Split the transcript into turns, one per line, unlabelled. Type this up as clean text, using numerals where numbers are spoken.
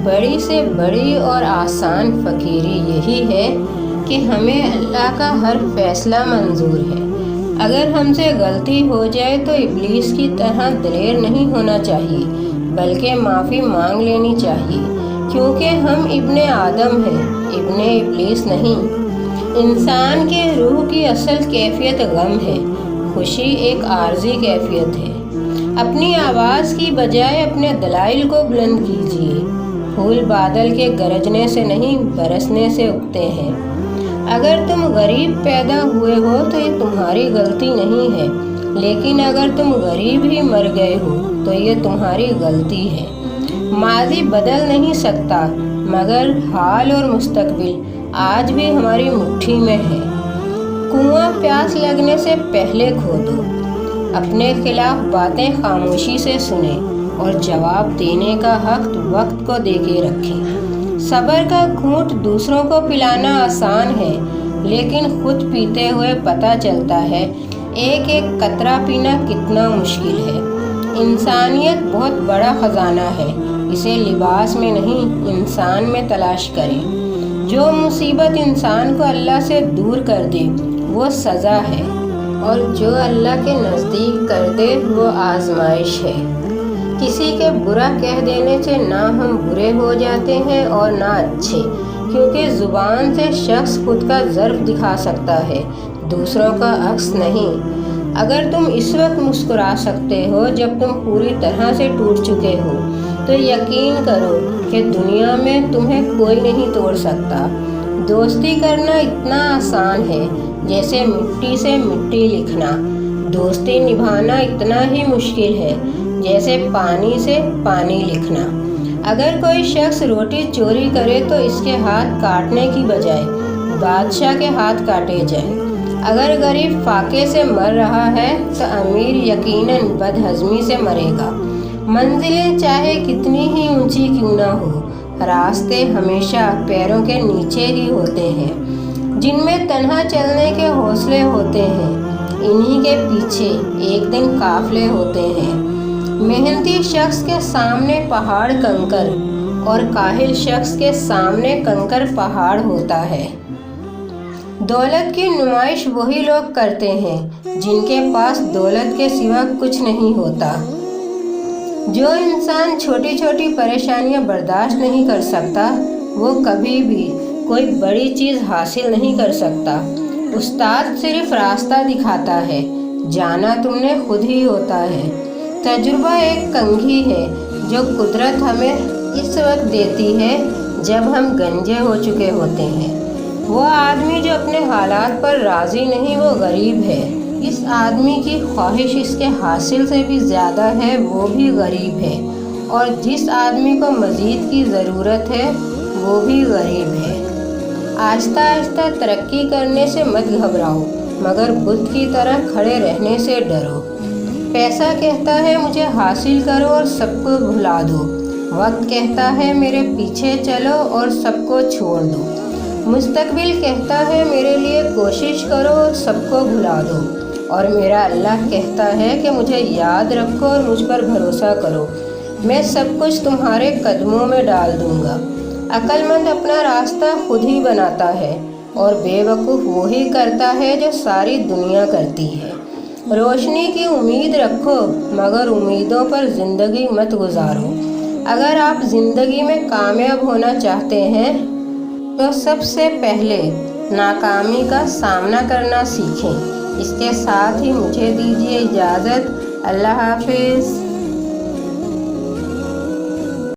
بڑی سے بڑی اور آسان فقیری یہی ہے کہ ہمیں اللہ کا ہر فیصلہ منظور ہے۔ اگر ہم سے غلطی ہو جائے تو ابلیس کی طرح دلیر نہیں ہونا چاہیے، بلکہ معافی مانگ لینی چاہیے، کیونکہ ہم ابن آدم ہیں، ابن ابلیس نہیں۔ انسان کے روح کی اصل کیفیت غم ہے، خوشی ایک عارضی کیفیت ہے۔ اپنی آواز کی بجائے اپنے دلائل کو بلند کیجیے۔ پھول بادل کے گرجنے سے نہیں، برسنے سے اگتے ہیں۔ اگر تم غریب پیدا ہوئے ہو تو یہ تمہاری غلطی نہیں ہے، لیکن اگر تم غریب ہی مر گئے ہو تو یہ تمہاری غلطی ہے۔ ماضی بدل نہیں سکتا، مگر حال اور مستقبل آج بھی ہماری مٹھی میں ہے۔ کنواں پیاس لگنے سے پہلے کھودو۔ اپنے خلاف باتیں خاموشی سے سنیں اور جواب دینے کا حق وقت کو دے کے رکھیں۔ صبر کا گھونٹ دوسروں کو پلانا آسان ہے، لیکن خود پیتے ہوئے پتہ چلتا ہے ایک ایک قطرہ پینا کتنا مشکل ہے۔ انسانیت بہت بڑا خزانہ ہے، اسے لباس میں نہیں انسان میں تلاش کریں۔ جو مصیبت انسان کو اللہ سے دور کر دے وہ سزا ہے، اور جو اللہ کے نزدیک کر دے وہ آزمائش ہے۔ کسی کے برا کہہ دینے سے نہ ہم برے ہو جاتے ہیں اور نہ اچھے، کیونکہ زبان سے شخص خود کا ظرف دکھا سکتا ہے، دوسروں کا عکس نہیں۔ اگر تم اس وقت مسکرا سکتے ہو جب تم پوری طرح سے ٹوٹ چکے ہو، تو یقین کرو کہ دنیا میں تمہیں کوئی نہیں توڑ سکتا۔ دوستی کرنا اتنا آسان ہے جیسے مٹی سے مٹی لکھنا۔ دوستی نبھانا اتنا ہی مشکل ہے جیسے پانی سے پانی لکھنا۔ اگر کوئی شخص روٹی چوری کرے تو اس کے ہاتھ کاٹنے کی بجائے بادشاہ کے ہاتھ کاٹے جائیں۔ اگر غریب فاقے سے مر رہا ہے تو امیر یقیناً بدہضمی سے مرے گا۔ منزلیں چاہے کتنی ہی اونچی کیوں نہ ہو، راستے ہمیشہ پیروں کے نیچے ہی ہوتے ہیں۔ جن میں تنہا چلنے کے حوصلے ہوتے ہیں، انہی کے پیچھے ایک دن قافلے ہوتے ہیں۔ محنتی شخص کے سامنے پہاڑ کنکر اور کاہل شخص کے سامنے کنکر پہاڑ ہوتا ہے۔ دولت کی نمائش وہی لوگ کرتے ہیں جن کے پاس دولت کے سوا کچھ نہیں ہوتا۔ جو انسان چھوٹی چھوٹی پریشانیاں برداشت نہیں کر سکتا وہ کبھی بھی کوئی بڑی چیز حاصل نہیں کر سکتا۔ استاد صرف راستہ دکھاتا ہے، جانا تم نے خود ہی ہوتا ہے۔ تجربہ ایک کنگھی ہے جو قدرت ہمیں اس وقت دیتی ہے جب ہم گنجے ہو چکے ہوتے ہیں۔ وہ آدمی جو اپنے حالات پر راضی نہیں وہ غریب ہے۔ اس آدمی کی خواہش اس کے حاصل سے بھی زیادہ ہے وہ بھی غریب ہے، اور جس آدمی کو مزید کی ضرورت ہے وہ بھی غریب ہے۔ آہستہ آہستہ ترقی کرنے سے مت گھبراؤ، مگر بت کی طرح کھڑے رہنے سے ڈرو۔ پیسہ کہتا ہے مجھے حاصل کرو اور سب کو بھلا دو۔ وقت کہتا ہے میرے پیچھے چلو اور سب کو چھوڑ دو۔ مستقبل کہتا ہے میرے لیے کوشش کرو اور سب کو بھلا دو۔ اور میرا اللہ کہتا ہے کہ مجھے یاد رکھو اور مجھ پر بھروسہ کرو، میں سب کچھ تمہارے قدموں میں ڈال دوں گا۔ عقل مند اپنا راستہ خود ہی بناتا ہے، اور بے وقوف وہی کرتا ہے جو ساری دنیا کرتی ہے۔ روشنی کی امید رکھو، مگر امیدوں پر زندگی مت گزارو۔ اگر آپ زندگی میں کامیاب ہونا چاہتے ہیں تو سب سے پہلے ناکامی کا سامنا کرنا سیکھیں۔ اس کے ساتھ ہی مجھے دیجیے اجازت۔ اللہ حافظ۔